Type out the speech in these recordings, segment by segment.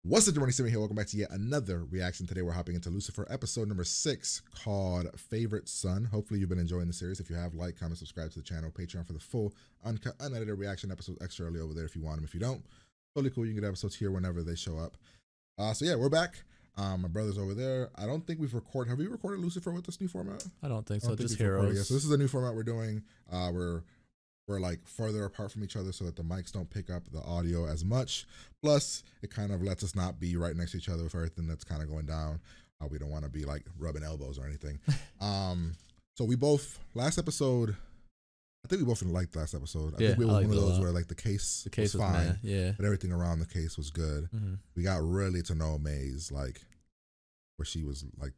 What's up, Johnny7 here? Welcome back to yet another reaction. Today we're hopping into Lucifer episode number 6 called Favorite Son. Hopefully you've been enjoying the series. If you have, like, comment, subscribe to the channel. Patreon for the full, uncut, unedited reaction episodes extra early over there if you want them. If you don't, totally cool. You can get episodes here whenever they show up. So yeah, we're back. My brother's over there. I don't think we've recorded. Have we recorded Lucifer with this new format? I don't think I so. don't think Just we've recorded heroes. yet. So this is a new format we're doing. We're like further apart from each other so that the mics don't pick up the audio as much. Plus, it kind of lets us not be right next to each other with everything that's kind of going down. We don't want to be like rubbing elbows or anything. So we both, last episode, I think we both liked last episode. I think we were one of those where like the case was fine, yeah, but everything around the case was good. We got really to know Maze, like where she was like,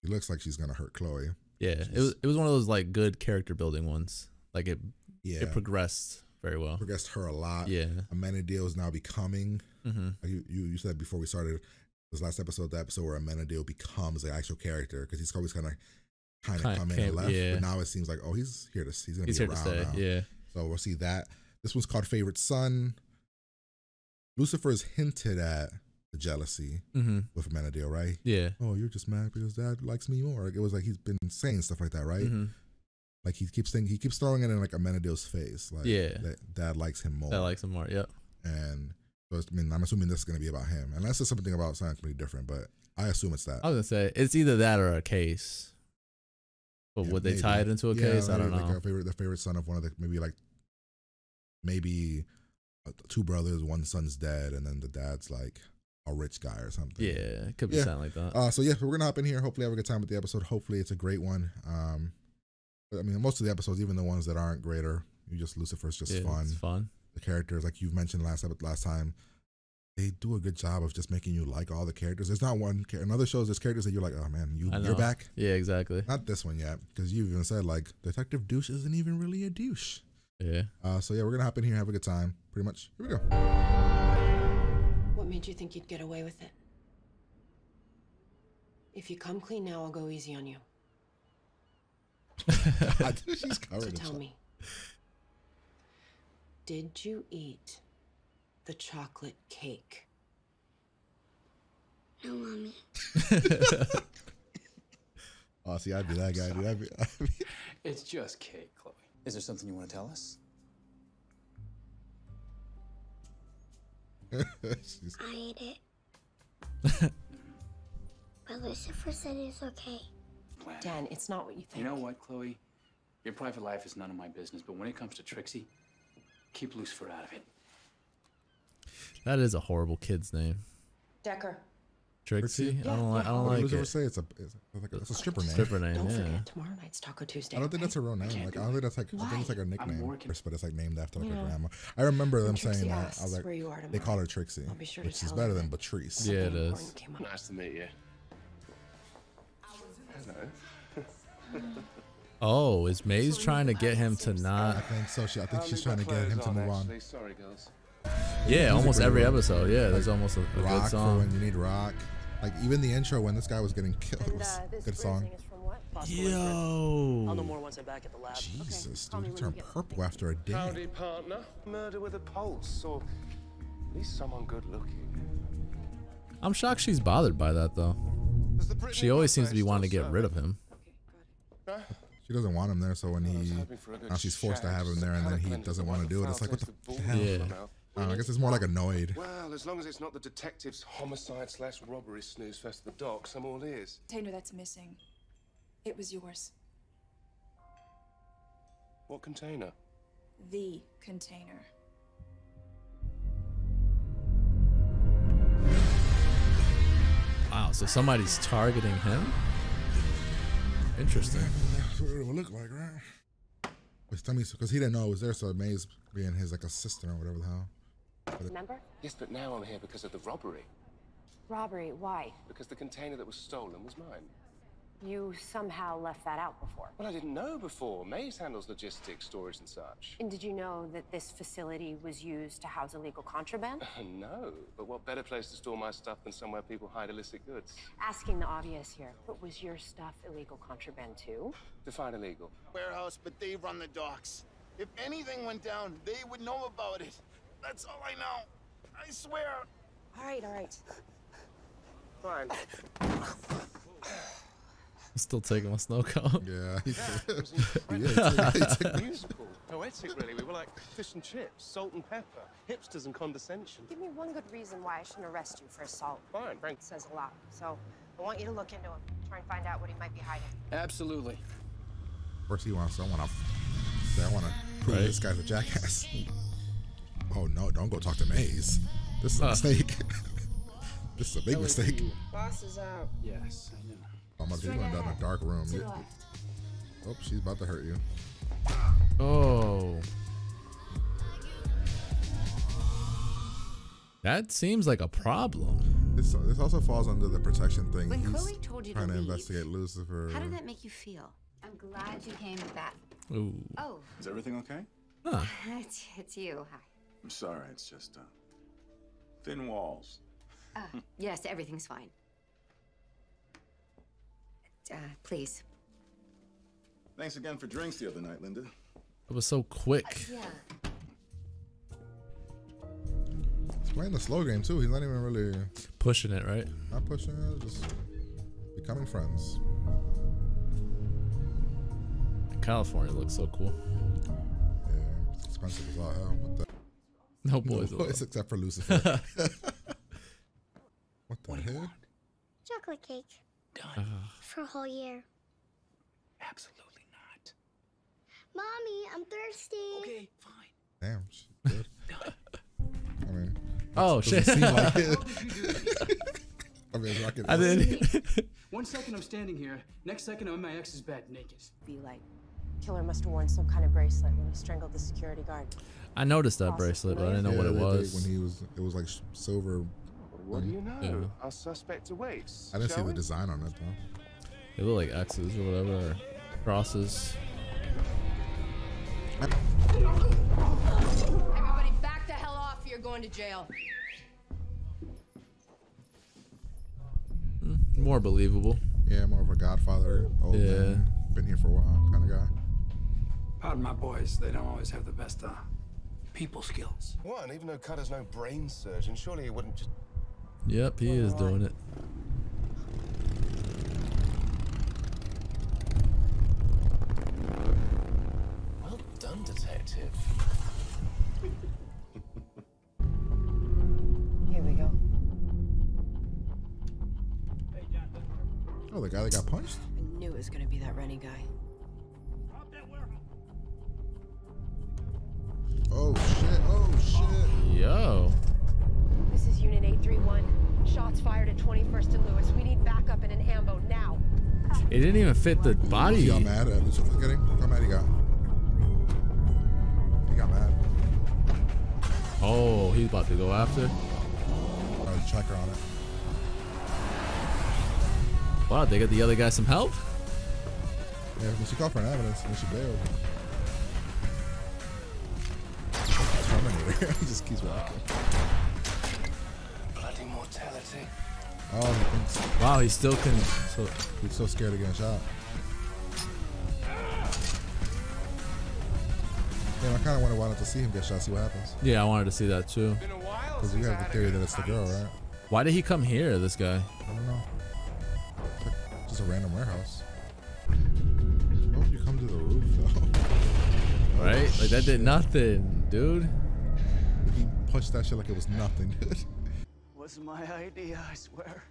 she looks like she's gonna hurt Chloe. Yeah, it was one of those like good character building ones. Like it progressed very well. Progressed her a lot. Yeah. Amenadiel is now becoming, like you said before we started this last episode, the episode where Amenadiel becomes the actual character, because he's always kind of come in and left, but now it seems like, oh, he's here to, he's gonna be around now. Yeah. So we'll see that. This one's called Favorite Son. Lucifer's hinted at the jealousy with Amenadiel, right? Yeah. Oh, you're just mad because Dad likes me more. Like, it was like he's been saying stuff like that, right? Like he keeps throwing it in like Amenadiel's face. Like, that Dad likes him more. Dad likes him more, yep. And so I mean, I'm assuming this is gonna be about him, unless there's something about something completely different. But I assume it's that. I was gonna say it's either that or a case. But would they tie it into a case? I don't know. Like the favorite son of one of the maybe two brothers, one son's dead, and then the dad's like a rich guy or something. Yeah, it could be something like that. So yeah, we're gonna hop in here. Hopefully have a good time with the episode. Hopefully it's a great one. I mean, most of the episodes, even the ones that aren't greater, Lucifer's just fun. It's fun. The characters, like you've mentioned last time, they do a good job of just making you like all the characters. There's not one in other shows, there's characters that you're like, oh man, you're back. Yeah, exactly. Not this one yet, because you even said like Detective Douche isn't even really a douche. Yeah. So yeah, we're gonna hop in here, have a good time. Pretty much. Here we go. What made you think you'd get away with it? If you come clean now, I'll go easy on you. She's covered. So tell me, did you eat the chocolate cake? No, Mommy. Oh, see, I'd be that guy, dude. It's just cake, Chloe. Is there something you want to tell us? I ate it. But Lucifer said it's okay. Dan, it's not what you think. You know what, Chloe? Your private life is none of my business, but when it comes to Trixie, keep Lucifer out of it. That is a horrible kid's name. Decker. Trixie? Yeah. I don't like Lucifer it. say it's a stripper name. Stripper name, Don't forget, tomorrow night's Taco Tuesday. I don't think that's a real name. Like, I don't think that's like, I think it's like a nickname, but it's like named after like a grandma. I remember them saying that. I was like, they call her Trixie, which is better than Patrice. Yeah, it is. Nice to meet you. Hello. Oh, is Maze trying to get him to not? I think so. I think she's trying to get him to move on. Sorry, girls. Yeah, almost every episode. Yeah, there's almost a rock good song. For when you need rock. Like even the intro when this guy was getting killed was a good song. Yo. I'll know more once I'm back at the lab. Jesus, dude, he turned purple after a day. Howdy, partner. Murder with a pulse, or at least someone good looking. I'm shocked she's bothered by that though. She always seems to be wanting to get rid of him. She doesn't want him there, so when now she's forced to have him there, and then he doesn't want to do it. It's like, what the hell? Yeah. I guess it's more like annoyed. Well, as long as it's not the detective's homicide/robbery snooze fest at the docks, I'm all ears. Container that's missing. It was yours. What container? The container. Wow, so somebody's targeting him? Interesting. That's what it would look like, right? Because he didn't know it was there, so Maze being his like assistant or whatever the hell. Remember? Yes, but now I'm here because of the robbery. Robbery, why? Because the container that was stolen was mine. You somehow left that out before. Well, I didn't know before. Maze handles logistics, storage, and such. And did you know that this facility was used to house illegal contraband? No, but what better place to store my stuff than somewhere people hide illicit goods? Asking the obvious here, but was your stuff illegal contraband too? Define illegal. Warehouse, but they run the docks. If anything went down, they would know about it. That's all I know. I swear. All right. Fine. Still taking my snow cone. Yeah. He musical, poetic, really. We were like fish and chips, salt and pepper, hipsters and condescension. Give me one good reason why I shouldn't arrest you for assault. Fine, Frank. It says a lot. So I want you to look into him. Try and find out what he might be hiding. Absolutely. First he wants, I want to prove this guy's a jackass. Oh no, don't go talk to Maze. This is a mistake. This is a big mistake. Boss is out. Yes, I know. Oh my God, you're going down a dark room. Oh, she's about to hurt you. Oh. That seems like a problem. This also falls under the protection thing. When He's Chloe told you trying to to leave, investigate Lucifer. how did that make you feel? I'm glad you came back. Ooh. Oh, Is everything okay? Huh. it's you. Hi. I'm sorry, it's just thin walls. Yes, everything's fine. Please. Thanks again for drinks the other night, Linda. It was so quick. Yeah. He's playing the slow game too. He's not even really Pushing it, right? not pushing it, just becoming friends. California looks so cool. Yeah, it's expensive as all hell. What the? No boys. No boys except for Lucifer. What the hell? Chocolate cake. Done. For a whole year. Absolutely not. Mommy, I'm thirsty. Okay, fine. Damn, she's good. I mean, Oh doesn't shit. seem like it. How did you do this? I mean, it's not I didn't. 1 second I'm standing here, next second I'm in my ex's bed naked. Be like, killer must have worn some kind of bracelet when he strangled the security guard. I noticed that bracelet, but I didn't know what it they did was. when it was like silver. What do you know? Yeah. Our suspect awaits. I didn't see Shall the we? design on it though. They look like X's or whatever, or crosses. Everybody back the hell off. You're going to jail. More believable. Yeah, more of a Godfather, old man, been here for a while kind of guy. Pardon my boys, they don't always have the best people skills. What? And even though Cutter's no brain surgeon, surely he wouldn't just... Yep, he is doing it. Well done, detective. Here we go. Oh, the guy that got punched? I knew it was gonna be that Rennie guy. Oh shit! Oh shit! Yo. This is Unit 831. Shots fired at 21st and Lewis. We need backup in an ambo now. It didn't even fit the body. He got mad at Lucifer's getting. How mad he got? He got mad. Oh, he's about to go after. Check her on it. Wow, they got the other guy some help? Yeah, when she called for an evidence, when she bailed. Terminator. He just keeps walking. Bloody mortality. Oh, he thinks Wow, he still can. So, he's so scared of getting shot. Yeah, I kind of wanted to see him get shot, see what happens. yeah, I wanted to see that too. Been a while Because you since I have the had a theory good that it's the girl, fight. right? Why did he come here, this guy? I don't know. It's just a random warehouse. Why would you come to the roof, though? Right? Like, that did nothing, dude. He pushed that shit like it was nothing, dude. Wasn't my idea, I swear.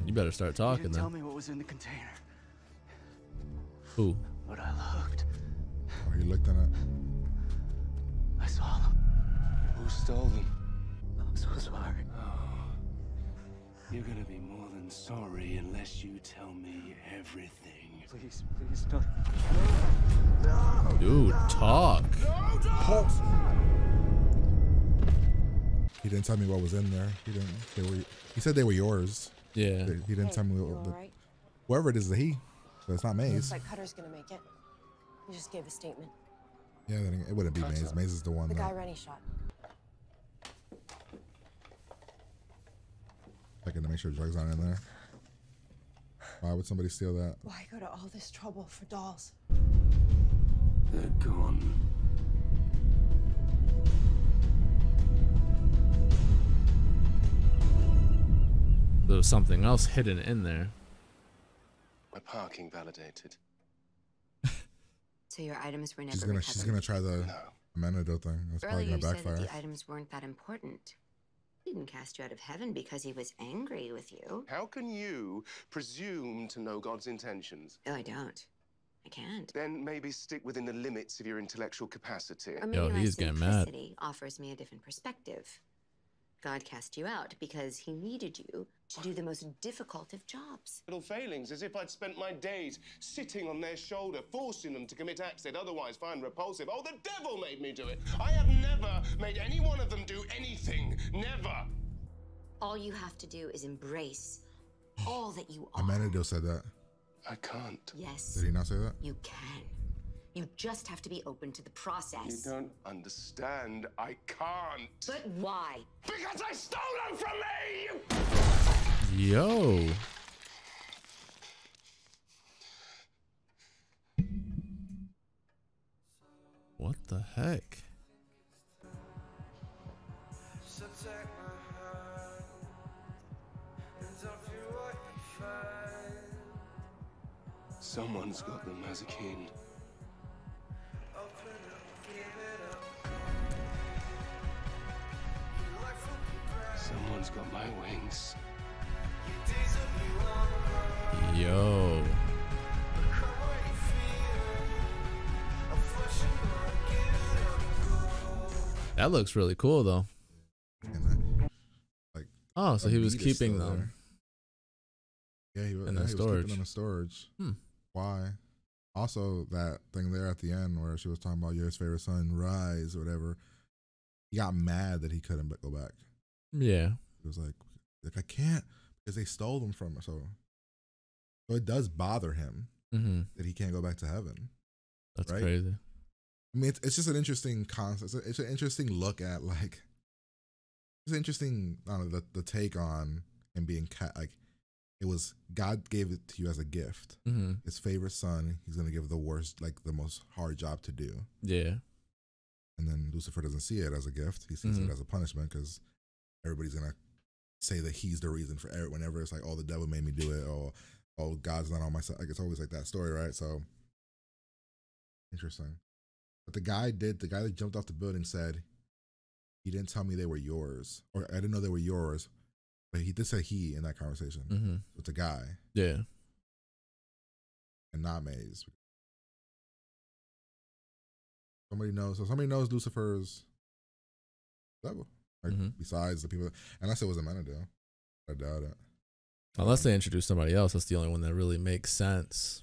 You better start You talking didn't tell then. me what was in the container, Who? but I looked. Oh, he looked in it. I saw them. Who stole them? I'm so sorry. You're gonna be more than sorry unless you tell me everything. Please, please don't. Dude, talk. He didn't tell me what was in there. He didn't. He said they were yours. Yeah. He didn't tell me You what. all right? Whoever it is, is a he. So it's not Maze. Looks like Cutter's gonna make it. He just gave a statement. Yeah, then it wouldn't be Maze. Maze is the one The guy that. Rennie shot. Checking to make sure drugs aren't in there. Why would somebody steal that? Why go to all this trouble for dolls? They're gone. There was something else hidden in there. My parking validated. So your items were never She's gonna try the Amenado thing. That's probably Earlier gonna you said that backfire. the items weren't that important. He didn't cast you out of heaven because he was angry with you. How can you presume to know God's intentions? No, I don't. I can't. Then maybe stick within the limits of your intellectual capacity. Or maybe Yo, my he's getting mad. simplicity offers me a different perspective. God cast you out because he needed you to do the most difficult of jobs. Little failings, as if I'd spent my days sitting on their shoulder, forcing them to commit acts they'd otherwise find repulsive. Oh, the devil made me do it. I have never made any one of them do anything. Never. All you have to do is embrace all that you are. Amenado said that. I can't. Yes. Did he not say that? You can. You just have to be open to the process. You don't understand. I can't. But why? Because I stole them from me! Yo. What the heck? Someone's got the Mazikeen. Someone's got my wings. Yo. That looks really cool though. Like, oh, so he was beat is keeping still them. Yeah, he was. In Yeah, the he was storage. keeping them in storage. Hmm. Why? Also, that thing there at the end where she was talking about your favorite son, Rise, or whatever. He got mad that he couldn't go back. Yeah. He was like I can't because they stole them from her. So it does bother him that he can't go back to heaven. That's right? crazy. I mean, it's just an interesting concept. It's an interesting look at like. It's interesting. I don't know, the take on him being like. It was God gave it to you as a gift. His favorite son, he's gonna give the worst, like the most hard job to do. Yeah. And then Lucifer doesn't see it as a gift. He sees it as a punishment because everybody's gonna say that he's the reason for whenever it's like, oh, the devil made me do it, or oh, God's not on my side. Like it's always like that story, right? So interesting. But the guy that jumped off the building said, he didn't tell me they were yours, or I didn't know they were yours. But he did say he in that conversation with the guy. Yeah. And not Maze. Somebody knows Lucifer's level. Like besides the people, unless it was Amenado. I doubt it. Unless they introduce somebody else, that's the only one that really makes sense.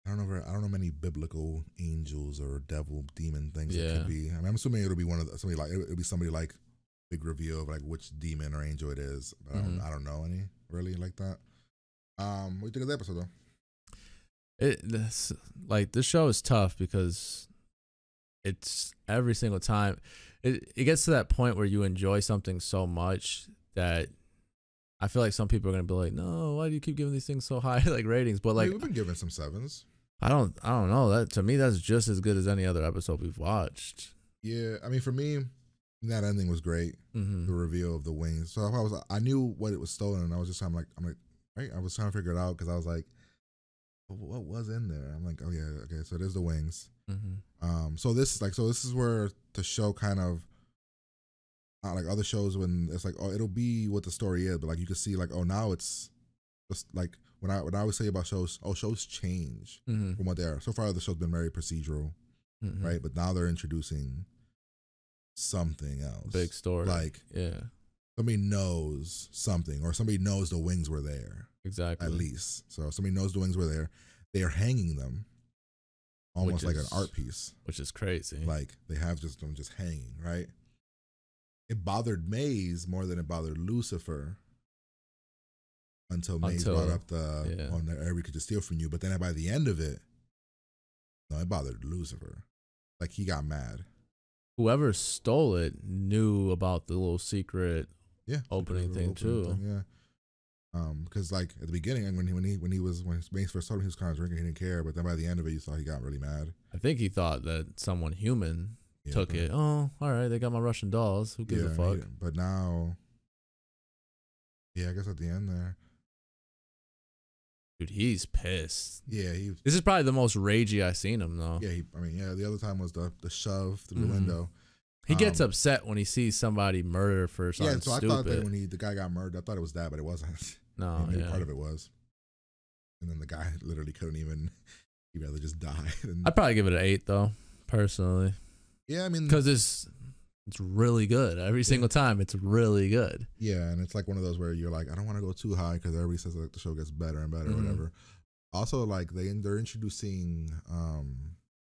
I don't know many biblical angels or devil demon things it could be. I mean, I'm assuming it'll be it'll be somebody like big reveal of like which demon or angel it is. But I don't know any really like that. What do you think of the episode though? This show is tough because it's every single time it gets to that point where you enjoy something so much that I feel like some people are gonna be like, no, why do you keep giving these things so high like ratings? But like, we've been giving some 7s. I don't know. That to me, that's just as good as any other episode we've watched. Yeah, I mean, for me, that ending was great. The reveal of the wings. So I knew what it was stolen, and I was just I'm like, right? I was trying to figure it out because I was like, what was in there? I'm like, oh yeah, okay, so there's the wings. So this is where the show kind of like other shows when it's like, oh, it'll be what the story is, but like you can see like, oh, now it's just like when I always say about shows, shows change from what they are. So far the show's been very procedural, right? But now they're introducing something else. Big story. Like, yeah. Somebody knows something, or somebody knows the wings were there. Exactly. At least. So somebody knows the wings were there. They are hanging them almost like an art piece. Which is crazy. Like they have them just hanging, right? It bothered Maze more than it bothered Lucifer until Maze brought up we could just steal from you. But then by the end of it, no, it bothered Lucifer. Like he got mad. Whoever stole it knew about the little secret opening thing too. Because like at the beginning, and when Mace first told him he was kind of drinking, he didn't care. But then by the end of it, you saw he got really mad. I think he thought that someone human took it. Oh, all right, they got my Russian dolls. Who gives a fuck? But now, Yeah, I guess at the end there. Dude, he's pissed. Yeah, this is probably the most ragey I've seen him though. Yeah, the other time was the shove through the window. He gets upset when he sees somebody murder for something stupid. I thought that when the guy got murdered, I thought it was that, but it wasn't. No, maybe part of it was. And then the guy literally couldn't even. He'd rather just die. I'd probably give it an 8 though, personally. Yeah, I mean, because it's really good every single time. It's really good. Yeah, and it's like one of those where you're like, I don't want to go too high because everybody says like the show gets better and better, or whatever. Also, like they're introducing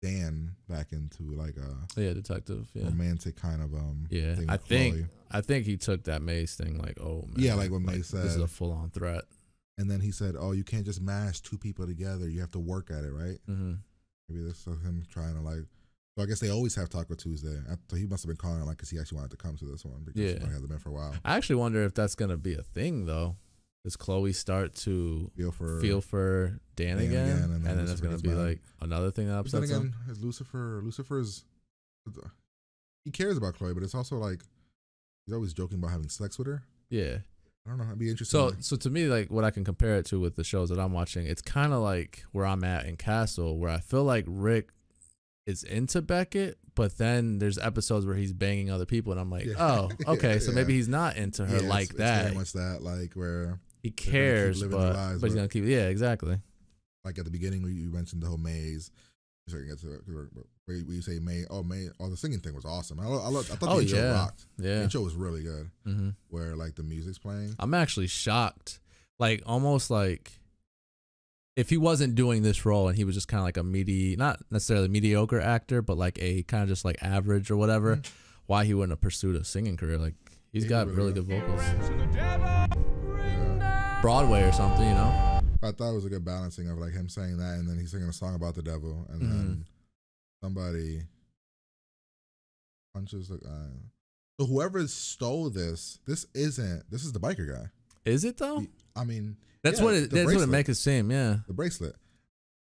Dan back into like a detective, romantic kind of thing I think he took that Maze thing like, oh man, yeah, like what Maze said, this is a full on threat. And then he said, oh, you can't just mash 2 people together, you have to work at it, right? Maybe this is him trying to like. So I guess they always have Taco Tuesday. So he must have been calling it like because he actually wanted to come to this one because he hasn't been for a while. I actually wonder if that's gonna be a thing though. Does Chloe start to feel for Dan again? And then it's going to be like another thing that upsets him? Is Lucifer's, he cares about Chloe, but it's also like, he's always joking about having sex with her. Yeah. I don't know. It'd be interesting. So to me, like what I can compare it to with the shows that I'm watching, it's kind of like where I'm at in Castle, where I feel like Rick is into Beckett, but then there's episodes where he's banging other people, and I'm like, oh, okay, so maybe he's not into her like that. It's very much that, like where he cares, but he's gonna keep. Yeah, exactly. Like at the beginning, you mentioned the whole Maze. So I can get to it, where you say May. Oh, the singing thing was awesome. I thought the intro rocked. Yeah, the intro was really good. Where like the music's playing. I'm actually shocked. Like almost like if he wasn't doing this role and he was just kind of like a not necessarily mediocre actor, but like a kind of just like average or whatever, why he wouldn't have pursued a singing career? Like he's got really good vocals. Broadway or something, you know. I thought it was a good balancing of like him saying that and then he's singing a song about the devil and then somebody punches the guy. So whoever stole this is the biker guy. Is it though? I mean, that's what it makes it seem. Yeah, the bracelet.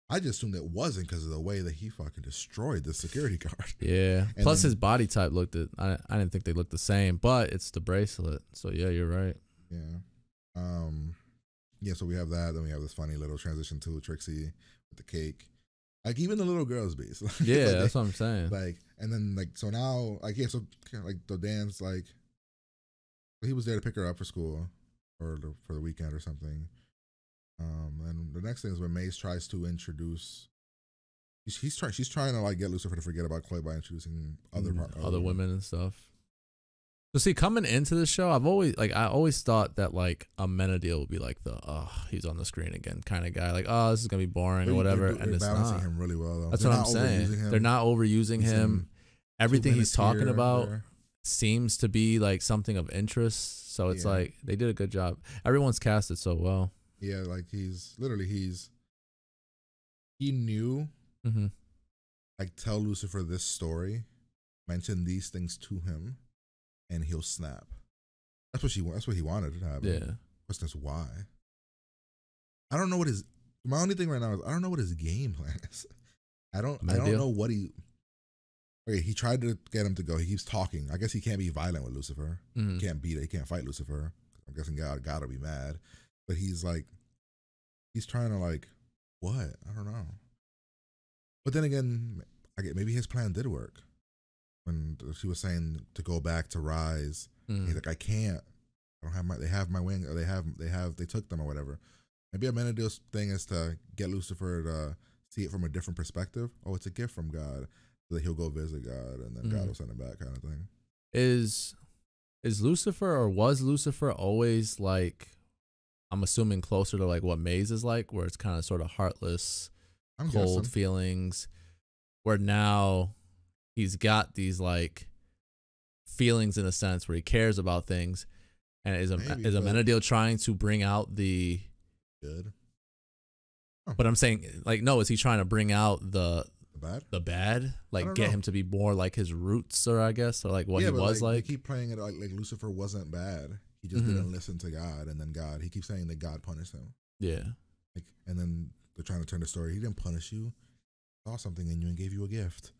I just assumed it wasn't because of the way that he fucking destroyed the security guard. Yeah. And plus his body type I didn't think they looked the same, but it's the bracelet. So yeah, you're right. Yeah. Yeah, so we have that, then we have this funny little transition to Trixie with the cake. Like even the little girl's beast. Yeah, like that's what I'm saying. Like, and then like so now so like the Dan's like he was there to pick her up for school or for the weekend or something. And the next thing is when Maze tries to introduce she's trying to like get Lucifer to forget about Chloe by introducing other women and stuff. So see, coming into the show, I always thought that like Amenadiel would be like the he's on the screen again kind of guy, like this is gonna be boring or whatever, and it's balancing not. him really well though. That's what I'm saying. They're not overusing him. Everything he's talking about seems to be like something of interest. So it's like they did a good job. Everyone's casted so well. Yeah, like he knew like tell Lucifer this story, mention these things to him, and he'll snap. That's what he wanted to happen. Yeah. Question is why. I don't know what my only thing right now is I don't know what his game plan is. I don't know what he tried to get him to go. He keeps talking. I guess he can't be violent with Lucifer. He can't beat it. He can't fight Lucifer. I'm guessing God will be mad. But he's trying to like, what? I don't know. But then again, maybe his plan did work. When she was saying to go back to Rise, he's like, I can't. I don't have they have my wing, or they took them or whatever. Maybe Amenadiel's thing is to get Lucifer to see it from a different perspective. Oh, it's a gift from God, so that he'll go visit God, and then God will send him back, kind of thing. Is Lucifer, or was Lucifer always like, I'm assuming closer to like what Maze is like, where it's kind of sort of heartless, cold feelings, where now he's got these like feelings in a sense where he cares about things, and is Amenadiel trying to bring out the good? But I'm saying, like, no, is he trying to bring out the bad? Like get him to be more like his roots, or I guess, or like what he was like. They keep playing it like Lucifer wasn't bad. He just didn't listen to God, and then he keeps saying that God punished him. Yeah. Like, and then they're trying to turn the story. He didn't punish you. Saw something in you and gave you a gift.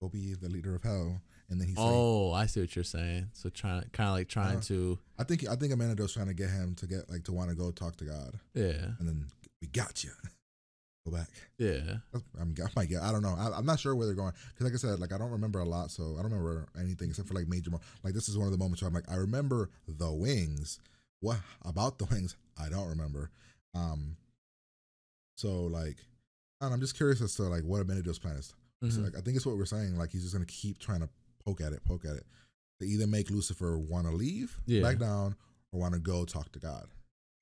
Go be the leader of hell. and then he's I see what you're saying. So trying to. I think Amenadel's trying to get him to want to go talk to God. Yeah. And then we got you. Go back. Yeah. I don't know. I'm not sure where they're going because, like I said, like I don't remember a lot, so I don't remember anything except for like major. Like this is one of the moments where I'm like, I remember the wings. What about the wings? I don't remember. So like, I'm just curious as to like what Amenadel's plan is. So like, I think it's what we're saying. Like he's just gonna keep trying to poke at it. To either make Lucifer want to leave, back down, or want to go talk to God.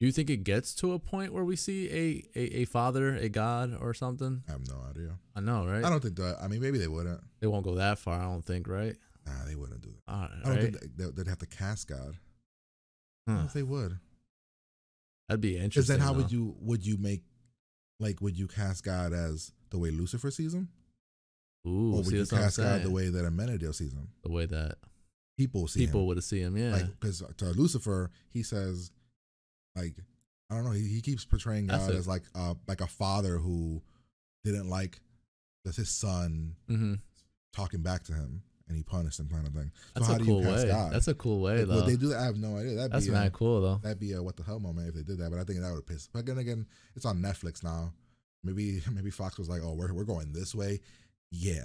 Do you think it gets to a point where we see a father, a God, or something? I have no idea. I know, right? I don't think that. I mean, maybe they wouldn't. They won't go that far, I don't think, right? Nah, they wouldn't do that. Right. I don't think they'd have to cast God. I don't know if they would. That'd be interesting. Because then how would you cast God as the way Lucifer sees him? Ooh, or would you cast God the way that Amenadel sees him? The way that people would see him, yeah. Like, because to Lucifer, he says, like, I don't know, he keeps portraying God as like a father who didn't like his son talking back to him, and he punished him, kind of thing. So that's how do you cast way. God? That's a cool way, though. Would they do that? I have no idea. That's mad cool, though. That'd be a what the hell moment if they did that. But I think that would piss. But again, it's on Netflix now. Maybe Fox was like, oh, we're going this way. Yeah,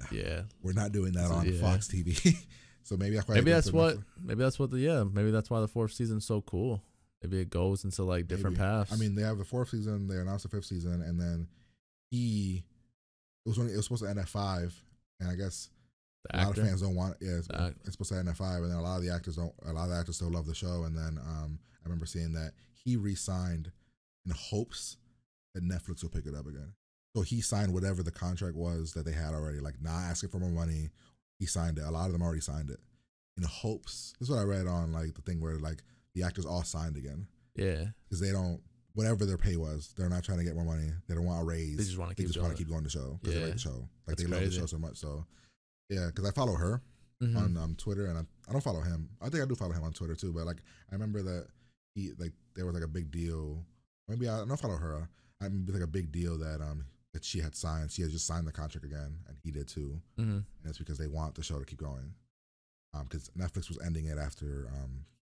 we're not doing that on Fox TV. So maybe that's why. Maybe that's why the fourth season's so cool. Maybe it goes into like different paths. I mean, they have the fourth season. They announced the fifth season, and then it was supposed to end at 5, and I guess a lot of fans don't want. Yeah, it's supposed to end at 5, and then a lot of the actors don't. A lot of the actors still love the show, and then I remember seeing that he re-signed in hopes that Netflix will pick it up again. So he signed whatever the contract was that they had already, like not asking for more money. He signed it. A lot of them already signed it in hopes. This is what I read on like the thing where like the actors all signed again. Yeah, because they don't, whatever their pay was, they're not trying to get more money. They don't want a raise. They just want to keep going to the show because they like the show. Like That's they crazy. love the show so much. So yeah, because I follow her on Twitter, and I don't follow him. I think I do follow him on Twitter too. But like I remember that there was like a big deal. Maybe I don't follow her. I remember like a big deal that she had signed. She had just signed the contract again, and he did too. And it's because they want the show to keep going. Because Netflix was ending it after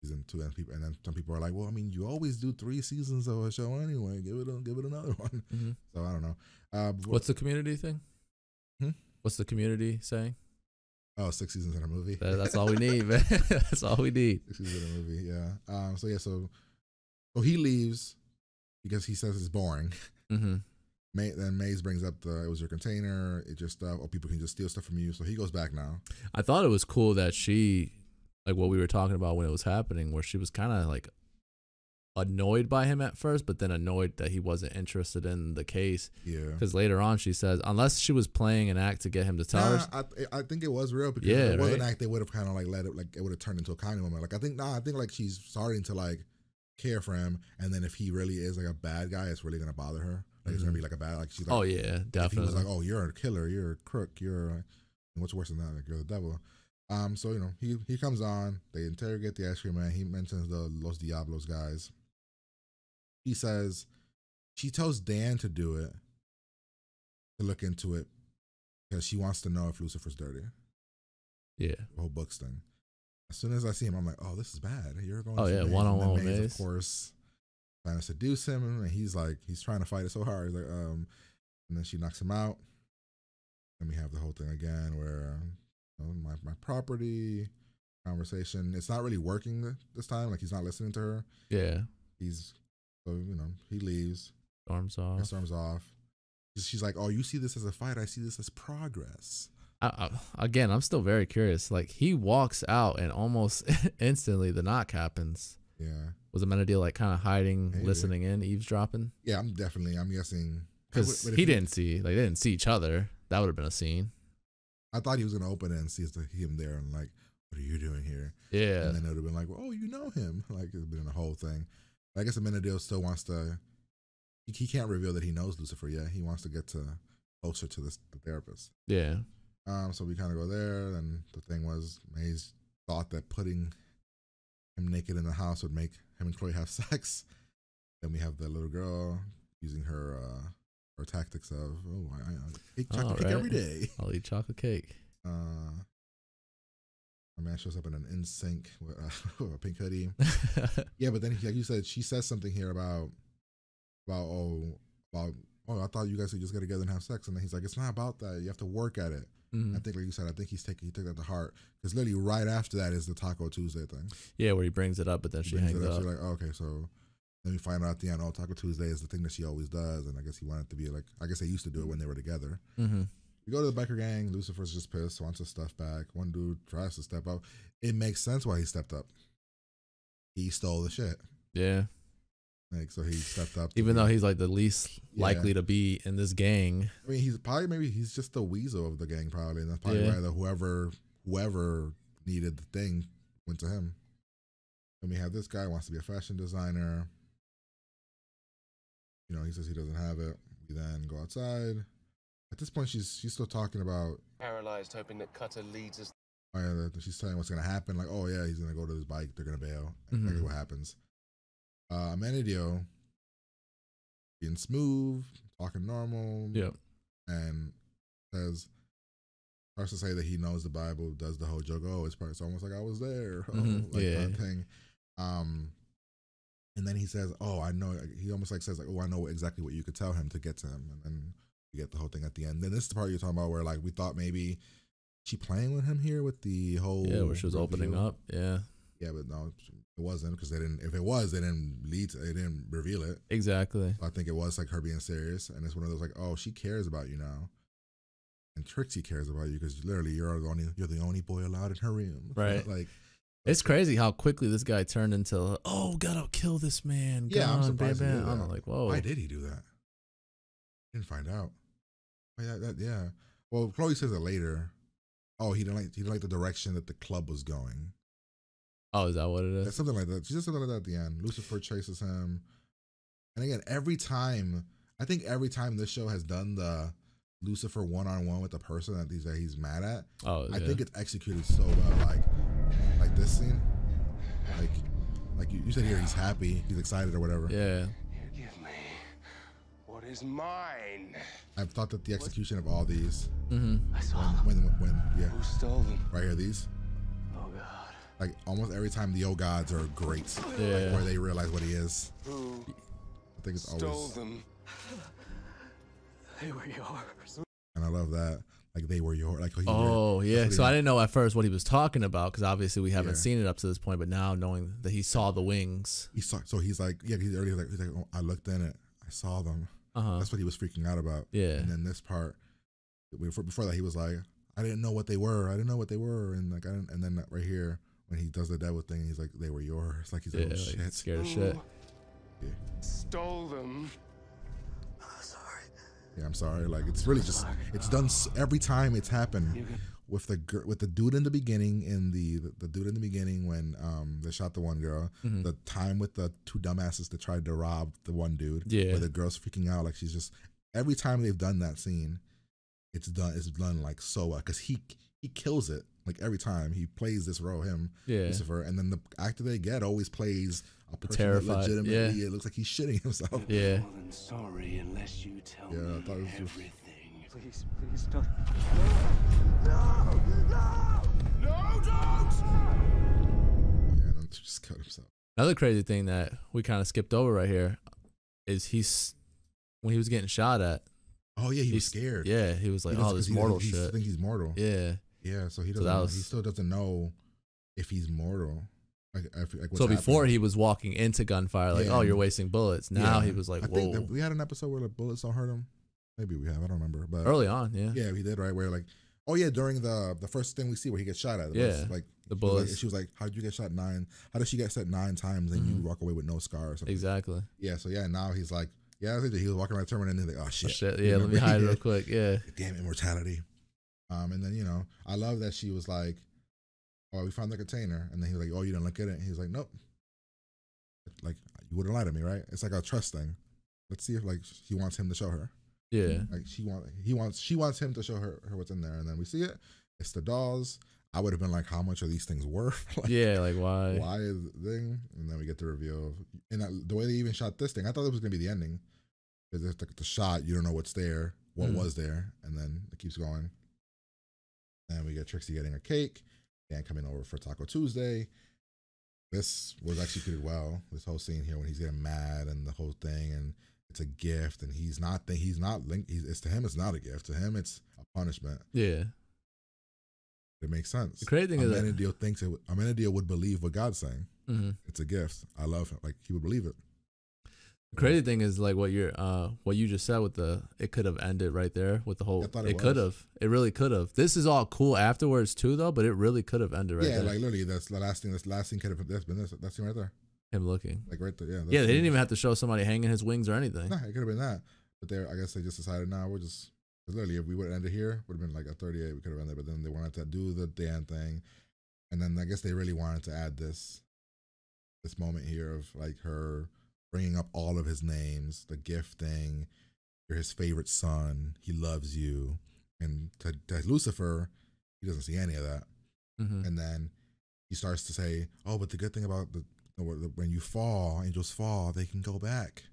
season 2, and then some people are like, well, I mean, you always do 3 seasons of a show anyway. Give it another one. So I don't know. What's the Community thing? What's the Community saying? Oh, 6 seasons in a movie. That's all we need, man. That's all we need. 6 seasons in a movie, yeah. So he leaves because he says it's boring. Then Maze brings up it was your container, it's your stuff, or people can just steal stuff from you. So he goes back now. I thought it was cool that she, like what we were talking about when it was happening, where she was kind of like annoyed by him at first, but then annoyed that he wasn't interested in the case. Yeah. Because later on she says, unless she was playing an act to get him to tell her. I think it was real because if it was an act, they would have kind of like let it, like it would have turned into a comedy moment. Like I think like she's starting to like care for him, and then if he really is like a bad guy, it's really gonna bother her. Like it's gonna be like a bad, like she's like, oh yeah, definitely. If he was like, oh, you're a killer, you're a crook, you're what's worse than that? Like you're the devil. So you know he comes on, they interrogate the ice cream man. He mentions the Los Diablos guys. He says she tells Dan to do it, to look into it, because she wants to know if Lucifer's dirty. Yeah, the whole books thing. As soon as I see him, I'm like, oh, this is bad. You're going. Oh yeah, one-on-one with Maze, of course, trying to seduce him, and he's trying to fight it so hard. He's like, and then she knocks him out. Then we have the whole thing again where my property conversation. It's not really working this time. Like he's not listening to her. Yeah, he leaves. Storms off. She's like, oh, you see this as a fight. I see this as progress. Again, I'm still very curious. Like he walks out and almost instantly the knock happens. Yeah. Was Amenadiel like kind of hiding, listening in, eavesdropping? Yeah, I'm guessing. Because they didn't see each other. That would have been a scene. I thought he was going to open it and see him there and like, what are you doing here? Yeah. And then it would have been like, oh, you know him. Like it would have been a whole thing. But I guess Amenadiel still wants to, he can't reveal that he knows Lucifer yet. He wants to get closer to the therapist. Yeah. So we kind of go there, and the thing was, Maze thought that putting him naked in the house would make him and Chloe have sex. Then we have the little girl using her tactics of, I eat chocolate cake every day. I'll eat chocolate cake. My man shows up in an NSYNC with a pink hoodie. Yeah, but then like you said, she says something here about I thought you guys could just get together and have sex, and then he's like, it's not about that. You have to work at it. I think, like you said, I think he took that to heart, because literally right after that is the Taco Tuesday thing. Yeah, where he brings it up, but then she hangs up. She's like, oh, okay, so then we find out at the end, oh, Taco Tuesday is the thing that she always does, and I guess he wanted to be like, I guess they used to do it when they were together. We go to the biker gang. Lucifer's just pissed, wants his stuff back. One dude tries to step up. It makes sense why he stepped up. He stole the shit. Yeah. Like, so he stepped up. Even though he's like the least likely to be in this gang. I mean, he's just the weasel of the gang, probably. And that's probably why whoever needed the thing went to him. And we have this guy who wants to be a fashion designer. You know, he says he doesn't have it. We then go outside. At this point, she's still talking about Paralyzed, hoping that Cutter leads us. Oh yeah, she's telling what's gonna happen. Like, oh yeah, he's gonna go to his bike. They're gonna bail. Exactly what happens. Amenadio being smooth, talking normal. Yep. And starts to say that he knows the Bible. Does the whole joke? Oh, it's almost like I was there. That thing. And then he says, "Oh, I know." He almost like says, "Like, oh, I know exactly what you could tell him to get to him." And then you get the whole thing at the end. Then this is the part you're talking about where like we thought maybe she playing with him here with the whole where she was opening up. Yeah, but no, it wasn't, because they didn't. If it was, they didn't reveal it. Exactly. So I think it was like her being serious, and it's one of those like, oh, she cares about you now, and Trixie cares about you because literally you're the only boy allowed in her room. Right. Like. It's crazy how quickly this guy turned into, oh, gotta kill this man. Yeah, I'm surprised. I'm like, whoa. Why did he do that? Didn't find out. Yeah. Well, Chloe says it later. Oh, he didn't like the direction that the club was going. Oh, is that what it is? Yeah, something like that. She says something like that at the end. Lucifer chases him. And again, every time this show has done the Lucifer one-on-one with the person that he's mad at, I think it's executed so well. Like this scene, like you said here, he's happy, he's excited or whatever. Yeah. You give me what is mine. I've thought that the execution of all these, I saw them. When Who stole them? Right here, these. Oh God. Like almost every time the gods are great. Yeah. Like, where they realize what he is. Who I think it's stole always them? They were yours. And I love that. Like they were yours. Like yeah. So I didn't know at first what he was talking about, because obviously we haven't seen it up to this point. But now knowing that he saw the wings, so he's like, he's like, oh, I looked in it, I saw them. That's what he was freaking out about. Yeah. And then this part, before that, he was like, I didn't know what they were. And like, and then right here when he does the devil thing, he's like, they were yours. Like he's like, oh, shit, scared of shit. Yeah. Stole them. Yeah, I'm sorry. Like it's really just done every time it's happened with the dude in the beginning the dude in the beginning when they shot the one girl. The time with the two dumbasses that tried to rob the one dude. Yeah. Where the girl's freaking out. Like she's just every time they've done that scene, it's done like so well, because he kills it. Like every time he plays this role, Lucifer, and then the actor they get always plays a person terrified. That legitimately, it looks like he's shitting himself. Yeah. More than sorry unless you tell I me thought it was everything. Please don't. No! Don't! Yeah, and then just cut himself. Another crazy thing that we kind of skipped over right here is when he was getting shot at. Oh yeah, he was scared. Yeah, he was like, "Oh, this mortal shit." I think he's mortal. Yeah. Yeah, so he doesn't. He still doesn't know if he's mortal. Like so before he was walking into gunfire, like, "Oh, you're wasting bullets." Now he was like, "Whoa." I think that we had an episode where the bullets don't hurt him. Maybe we have. I don't remember. But early on, yeah. Yeah, we did, right? Where like, oh yeah, during the first thing we see where he gets shot at. Like the bullets. She was like, "How did you get shot 9? How did she get shot 9 times and you walk away with no scar or something?" Exactly. Yeah. So yeah, now he's like, yeah, I think he was walking around the terminal and he's like, "Oh shit, yeah, let me hide real quick." Yeah. Damn immortality. And then I love that she was like, "Oh, we found the container," and then he was like, "Oh, you didn't look at it?" And he's like, "Nope." Like you wouldn't lie to me, right? It's like a trust thing. Let's see if like she wants him to show her. Yeah. Like she wants him to show her what's in there, and then we see it. It's the dolls. I would have been like, how much are these things worth? Like, yeah, like why? Why is the thing? And then we get the reveal of, and the way they even shot this thing. I thought it was gonna be the ending, because it's the shot. You don't know what's there, what was there, and then it keeps going. And we get Trixie getting a cake. Dan coming over for Taco Tuesday. This was executed well. This whole scene here when he's getting mad and the whole thing, and it's a gift, and he's not linked. It's to him, it's not a gift. To him, it's a punishment. Yeah, it makes sense. The crazy thing is Amenadiel would believe what God's saying. It's a gift. I love him. Like he would believe it. The crazy thing is like what you just said with it could have ended right there with the whole. It could have. It really could have. This is all cool afterwards too, though. But it really could have ended right there. Yeah, like literally, that's the last thing. This last thing could have been this. That scene right there. Him looking. Like right there. Yeah. Yeah, they didn't even have to show somebody hanging his wings or anything. Nah, it could have been that. But I guess they just decided, we're just. Because literally, if we would have ended here, would have been like a 38. We could have ended, but then they wanted to do the Dan thing, and then I guess they really wanted to add this moment here of like her bringing up all of his names, the gift thing. You're his favorite son. He loves you. And to Lucifer, he doesn't see any of that. And then he starts to say, "Oh, but the good thing about when you fall, angels fall, they can go back."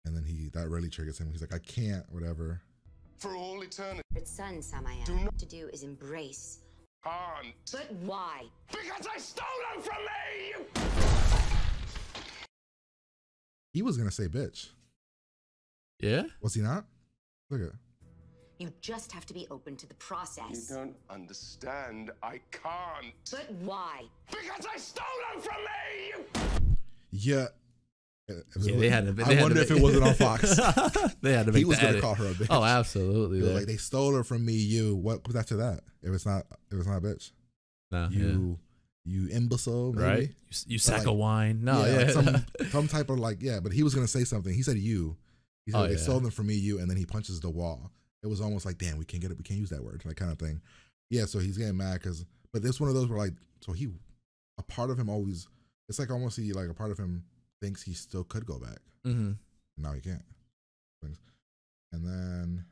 And then that really triggers him. He's like, "I can't, whatever." For all eternity. But son, Samaya, what to do is embrace. Can't. But why? Because I stole them from me! He was going to say bitch. Yeah? Was he not? Look at it. You just have to be open to the process. You don't understand. I can't. But why? Because I stole them from me! Yeah. They had I wonder if it wasn't on Fox. They had to make. He was going to call her a bitch. Oh, absolutely. Like they stole her from me. You. What was after that? It was not a bitch. No. You imbecile. Maybe? Right. You sack of wine. No. Yeah. Like some type of like But he was going to say something. He said you. He said they stole them from me. You. And then he punches the wall. It was almost like, damn, we can't get it. We can't use that word. Like kind of thing. Yeah. So he's getting mad but this one of those where like a part of him always. It's like almost a part of him thinks he still could go back. Now he can't. And then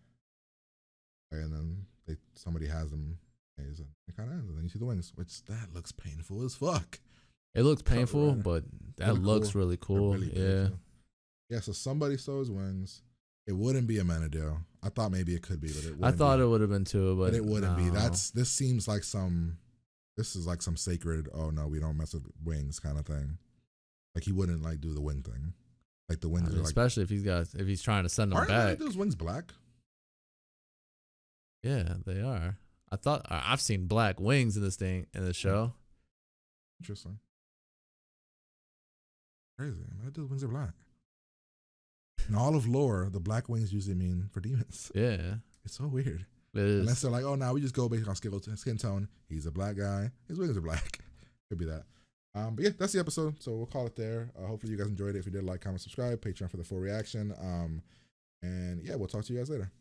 somebody has him. And it kind of ends. And then you see the wings, which that looks painful as fuck. It looks painful, but that looks really cool. Yeah. Yeah. So somebody stole his wings. It wouldn't be Amenadiel. I thought maybe it could be, but it wouldn't. I thought it would have been too, but it wouldn't be. This seems like this is like some sacred, oh no, we don't mess with wings kind of thing. Like he wouldn't like do the wing thing. Like the wings are like, especially if he's trying to send them back. Aren't those wings black? Yeah, they are. I thought I've seen black wings in the show. Interesting. Crazy. Man, those wings are black. In all of lore, the black wings usually mean for demons. Yeah. It's so weird. It is. Unless they're like, oh, now we just go based on skin tone. He's a black guy. His wings are black. Could be that. But yeah, that's the episode. So we'll call it there. Hopefully you guys enjoyed it. If you did, like, comment, subscribe. Patreon for the full reaction. And yeah, we'll talk to you guys later.